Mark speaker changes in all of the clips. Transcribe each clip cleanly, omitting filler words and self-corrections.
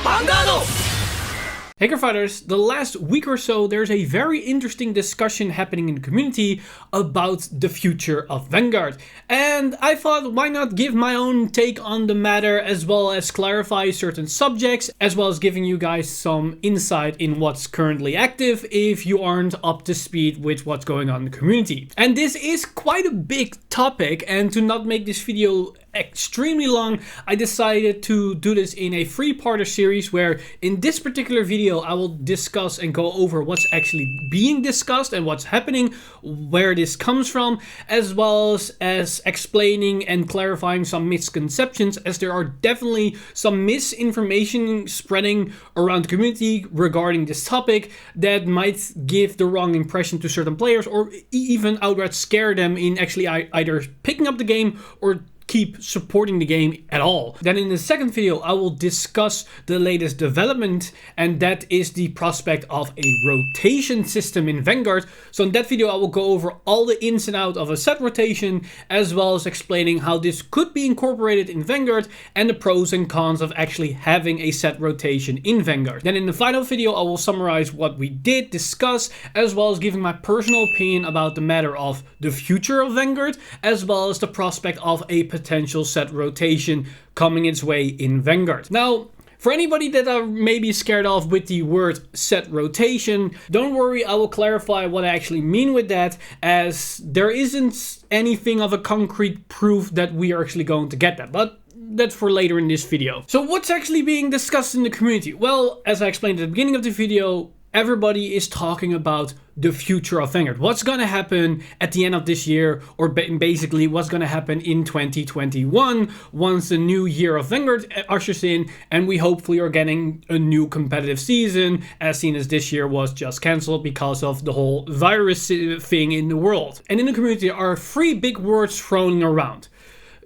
Speaker 1: Hey Cardfighters, the last week or so there's a very interesting discussion happening in the community about the future of Vanguard. And I thought, why not give my own take on the matter, as well as clarify certain subjects, as well as giving you guys some insight in what's currently active if you aren't up to speed with what's going on in the community. And this is quite a big topic, and to not make this video extremely long, I decided to do this in a three-parter series where in this particular video I will discuss and go over what's actually being discussed and what's happening, where this comes from, as well as explaining and clarifying some misconceptions, as there are definitely some misinformation spreading around the community regarding this topic that might give the wrong impression to certain players, or even outright scare them in actually either picking up the game or keep supporting the game at all. Then in the second video I will discuss the latest development, and that is the prospect of a rotation system in Vanguard. So in that video I will go over all the ins and outs of a set rotation, as well as explaining how this could be incorporated in Vanguard and the pros and cons of actually having a set rotation in Vanguard. Then in the final video I will summarize what we did discuss, as well as giving my personal opinion about the matter of the future of Vanguard, as well as the prospect of a potential set rotation coming its way in Vanguard. Now, for anybody that are maybe scared off with the word set rotation, don't worry, I will clarify what I actually mean with that, as there isn't anything of a concrete proof that we are actually going to get that, but that's for later in this video. So what's actually being discussed in the community? Well, as I explained at the beginning of the video, everybody is talking about the future of Vanguard. What's gonna happen at the end of this year, or basically what's gonna happen in 2021 once the new year of Vanguard ushers in, and we hopefully are getting a new competitive season, as seen as this year was just cancelled because of the whole virus thing in the world. And in the community are three big words thrown around: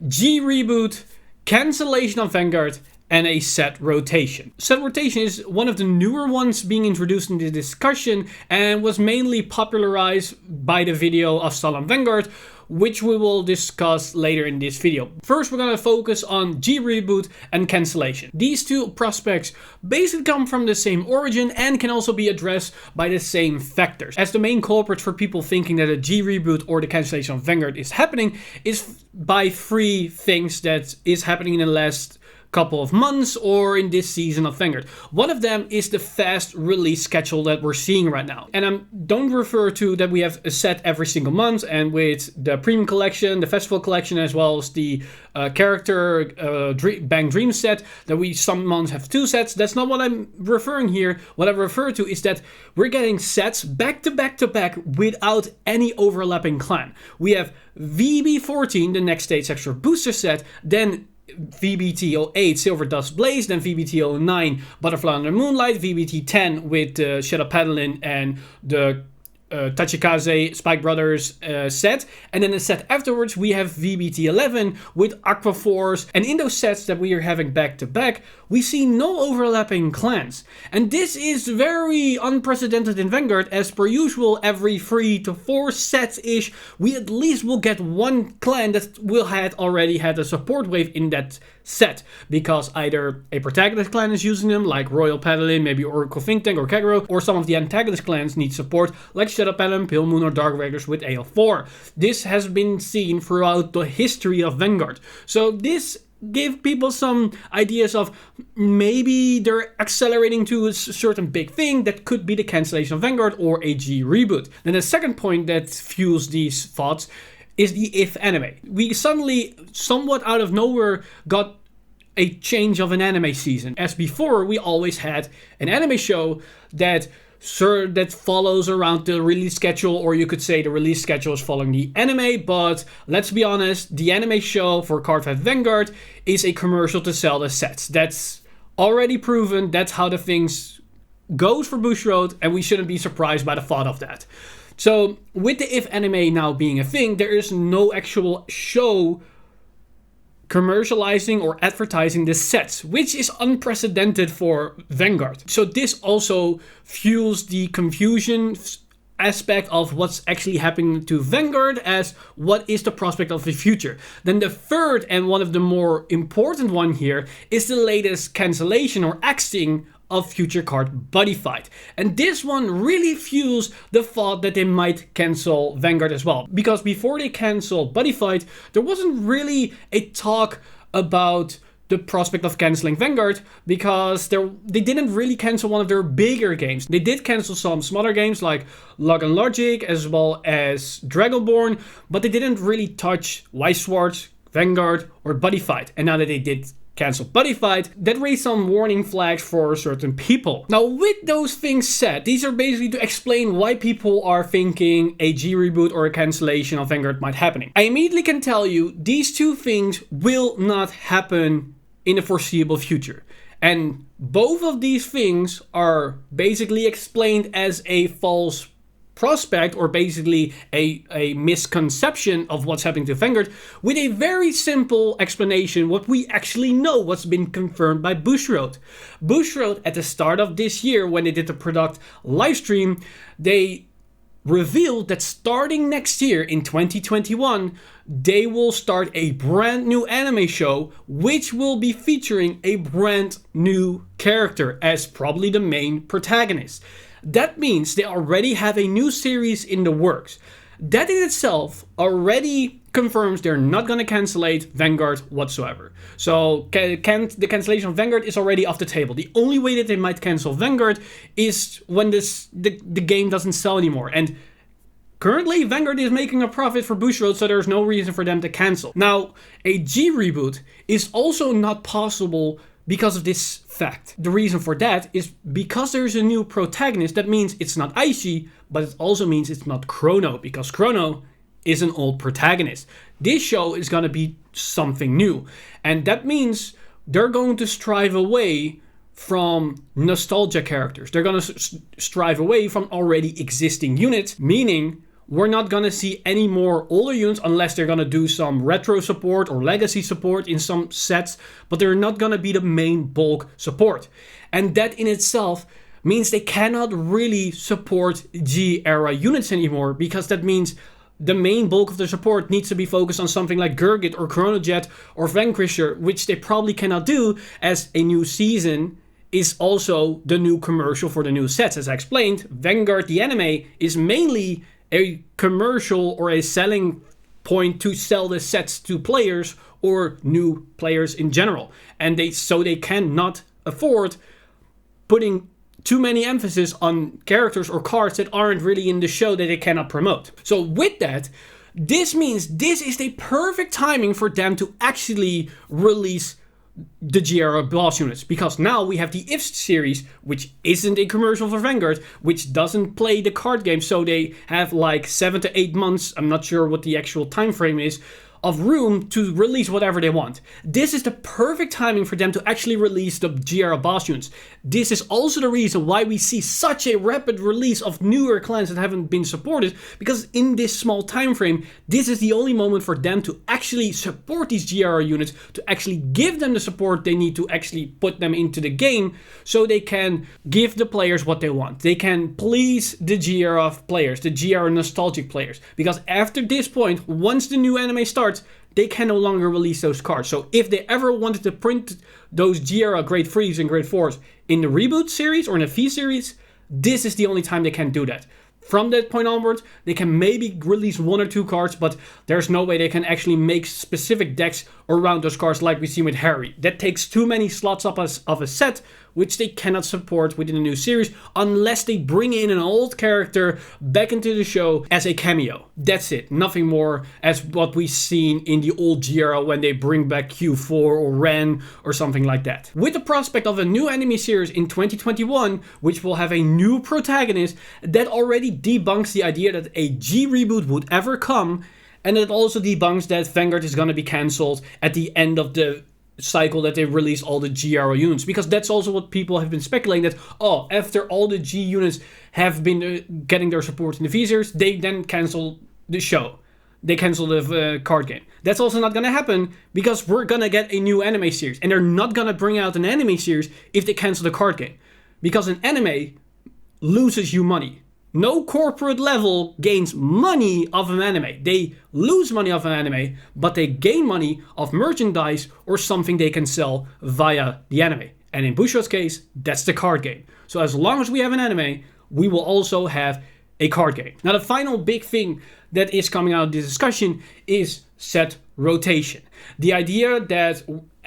Speaker 1: Reboot, cancellation of Vanguard, and a set rotation. Set rotation is one of the newer ones being introduced in the discussion, and was mainly popularized by the video of Salon Vanguard, which we will discuss later in this video. First, we're going to focus on Reboot and cancellation. These two prospects basically come from the same origin and can also be addressed by the same factors. As the main culprit for people thinking that a Reboot or the cancellation of Vanguard is happening is by three things that is happening in the last couple of months or in this season of Vanguard. One of them is the fast release schedule that we're seeing right now. And I don't refer to that we have a set every single month, and with the premium collection, the festival collection, as well as the character Bang Dream set, that we some months have two sets. That's not what I'm referring here. What I refer to is that we're getting sets back to back to back without any overlapping clan. We have VB14, the next stage extra booster set, then VBT08 Silver Dust Blaze, then VBT09 Butterfly Under Moonlight, VBT10 with Shadow Paladin and the Tachikaze Spike Brothers set, and then the set afterwards we have VBT11 with Aqua Force. And in those sets that we are having back to back, we see no overlapping clans, and this is very unprecedented in Vanguard. As per usual, every 3 to 4 sets ish, we at least will get one clan that will had already had a support wave in that set, because either a protagonist clan is using them, like Royal Paladin, maybe Oracle Think Tank or Kagero, or some of the antagonist clans need support, like Shadow Paladin, Pale Moon, or Dark Raiders with AL4. This has been seen throughout the history of Vanguard. So this give people some ideas of maybe they're accelerating to a certain big thing that could be the cancellation of Vanguard or a Reboot. Then the second point that fuels these thoughts is the if anime. We suddenly, somewhat out of nowhere, got a change of an anime season. As before, we always had an anime show that follows around the release schedule, or you could say the release schedule is following the anime, but let's be honest, the anime show for Cardfight Vangaurd is a commercial to sell the sets. That's already proven. That's how the things goes for Bushiroad, and we shouldn't be surprised by the thought of that. So with the if anime now being a thing, there is no actual show commercializing or advertising the sets, which is unprecedented for Vanguard. So this also fuels the confusion aspect of what's actually happening to Vanguard as what is the prospect of the future. Then the third and one of the more important one here is the latest cancellation or axing of future card buddy fight. And this one really fuels the thought that they might cancel Vanguard as well. Because before they cancel buddy fight, there wasn't really a talk about the prospect of canceling Vanguard, because they didn't really cancel one of their bigger games. They did cancel some smaller games like Log and Logic as well as Dragonborn, but they didn't really touch Wise Swords, Vanguard, or Buddy Fight. And now that they did cancel Buddy Fight, that raised some warning flags for certain people. Now, with those things said, these are basically to explain why people are thinking a G reboot or a cancellation of Vanguard might happen. I immediately can tell you these two things will not happen in the foreseeable future. And both of these things are basically explained as a false prospect, or basically a misconception of what's happening to Vanguard, with a very simple explanation what we actually know, what's been confirmed by Bushiroad. Bushiroad, at the start of this year, when they did the product live stream, they revealed that starting next year in 2021, they will start a brand new anime show, which will be featuring a brand new character as probably the main protagonist. That means they already have a new series in the works. That in itself already confirms they're not going to cancellate Vanguard whatsoever. So the cancellation of Vanguard is already off the table. The only way that they might cancel Vanguard is when the game doesn't sell anymore. And currently, Vanguard is making a profit for Bushiroad, so there's no reason for them to cancel. Now, a G reboot is also not possible because of this fact. The reason for that is because there's a new protagonist. That means it's not Aishi, but it also means it's not Chrono, because Chrono is an old protagonist. This show is going to be something new. And that means they're going to strive away from nostalgia characters. They're going to strive away from already existing units, meaning we're not going to see any more older units unless they're going to do some retro support or legacy support in some sets, but they're not going to be the main bulk support. And that in itself means they cannot really support G-era units anymore, because that means the main bulk of the support needs to be focused on something like Gurgit or Chronojet or Vanquisher, which they probably cannot do, as a new season is also the new commercial for the new sets. As I explained, Vanguard the anime is mainly a commercial or a selling point to sell the sets to players or new players in general. And they cannot afford putting too many emphasis on characters or cards that aren't really in the show that they cannot promote. So with that, this means this is the perfect timing for them to actually release the G-era boss units, because now we have the If series, which isn't a commercial for Vanguard, which doesn't play the card game, so they have like 7 to 8 months, I'm not sure what the actual time frame is, of room to release whatever they want. This is the perfect timing for them to actually release the G-era boss units. This is also the reason why we see such a rapid release of newer clans that haven't been supported, because in this small time frame, this is the only moment for them to actually support these G-era units, to actually give them the support they need to actually put them into the game, so they can give the players what they want. They can please the G-era players, the G-era nostalgic players, because after this point, once the new anime starts, they can no longer release those cards. So if they ever wanted to print those G-era Grade 3s and Grade 4s in the Reboot series or in the V series, this is the only time they can do that. From that point onwards, they can maybe release 1 or 2 cards, but there's no way they can actually make specific decks around those cards like we see with Harry. That takes too many slots up of a set, which they cannot support within a new series unless they bring in an old character back into the show as a cameo. That's it. Nothing more as what we've seen in the old G-era when they bring back Q4 or Ren or something like that. With the prospect of a new anime series in 2021, which will have a new protagonist, that already debunks the idea that a G reboot would ever come, and it also debunks that Vanguard is going to be cancelled at the end of the cycle that they release all the G-era units, because that's also what people have been speculating, that after all the G units have been getting their support in the V series, they then cancel the show, they cancel the card game. That's also not gonna happen, because we're gonna get a new anime series, and they're not gonna bring out an anime series if they cancel the card game, because an anime loses you money. no corporate level gains money off an anime. They lose money off an anime, but they gain money off merchandise or something they can sell via the anime. And in Bushiroad's case, that's the card game. So as long as we have an anime, we will also have a card game. Now the final big thing that is coming out of this discussion is set rotation. The idea that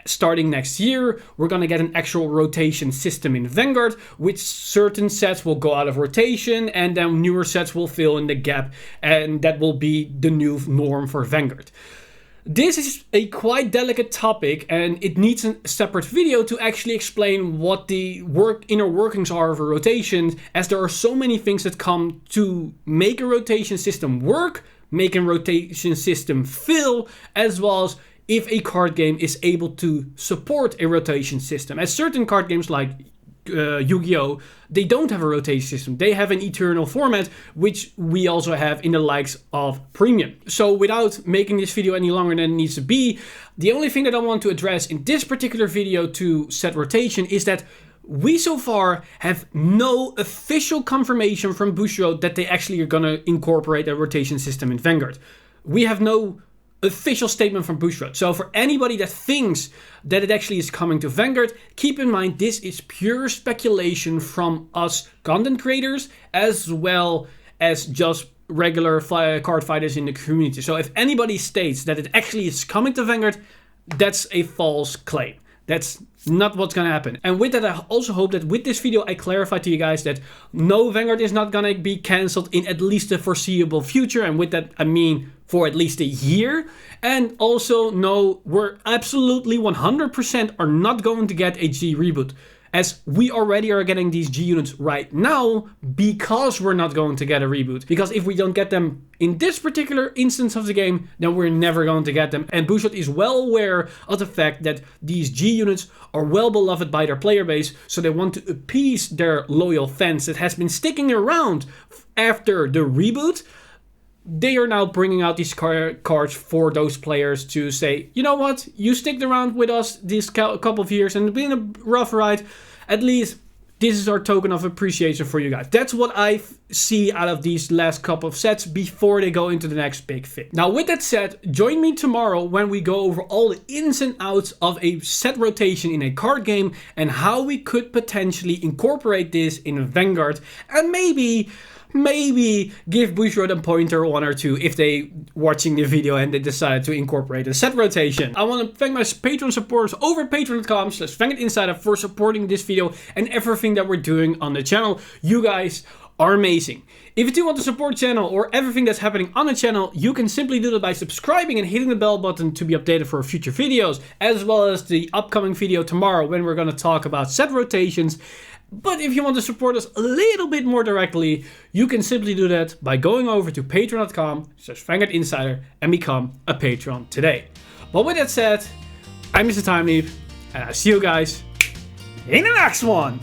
Speaker 1: starting next year, we're gonna get an actual rotation system in Vanguard, which certain sets will go out of rotation and then newer sets will fill in the gap, and that will be the new norm for Vanguard. This is a quite delicate topic and it needs a separate video to actually explain what the inner workings are of a rotation, as there are so many things that come to make a rotation system work, make a rotation system fill, as well as if a card game is able to support a rotation system. As certain card games like Yu-Gi-Oh! They don't have a rotation system. They have an eternal format, which we also have in the likes of Premium. So without making this video any longer than it needs to be, the only thing that I want to address in this particular video to set rotation is that we so far have no official confirmation from Bushiroad that they actually are gonna incorporate a rotation system in Vanguard. We have no official statement from Bushiroad. So for anybody that thinks that it actually is coming to Vanguard, keep in mind this is pure speculation from us content creators as well as just regular card fighters in the community. So if anybody states that it actually is coming to Vanguard, that's a false claim. That's not what's gonna happen. And with that, I also hope that with this video I clarified to you guys that no, Vanguard is not gonna be cancelled in at least the foreseeable future. And with that, I mean for at least a year. And also, no, we're absolutely 100% are not going to get a G reboot, as we already are getting these G units right now because we're not going to get a reboot. Because if we don't get them in this particular instance of the game, then we're never going to get them. And Bushiroad is well aware of the fact that these G units are well beloved by their player base, so they want to appease their loyal fans that has been sticking around after the reboot. They are now bringing out these cards for those players to say, you know what, you sticked around with us these couple of years and it's been a rough ride. At least this is our token of appreciation for you guys. That's what I see out of these last couple of sets before they go into the next big thing. Now with that said, join me tomorrow when we go over all the ins and outs of a set rotation in a card game and how we could potentially incorporate this in Vanguard, and maybe give Bushiroad a pointer, one or two, if they watching the video and they decide to incorporate a set rotation. I want to thank my Patreon supporters over at patreon.com/VanguardInsider for supporting this video and everything that we're doing on the channel. You guys are amazing. If you do want to support the channel or everything that's happening on the channel, you can simply do that by subscribing and hitting the bell button to be updated for future videos, as well as the upcoming video tomorroor when we're going to talk about set rotations. But if you want to support us a little bit more directly, you can simply do that by going over to patreon.com/VanguardInsider and become a patron today. But with that said, I'm Mr. Time Leap, and I'll see you guys in the next one.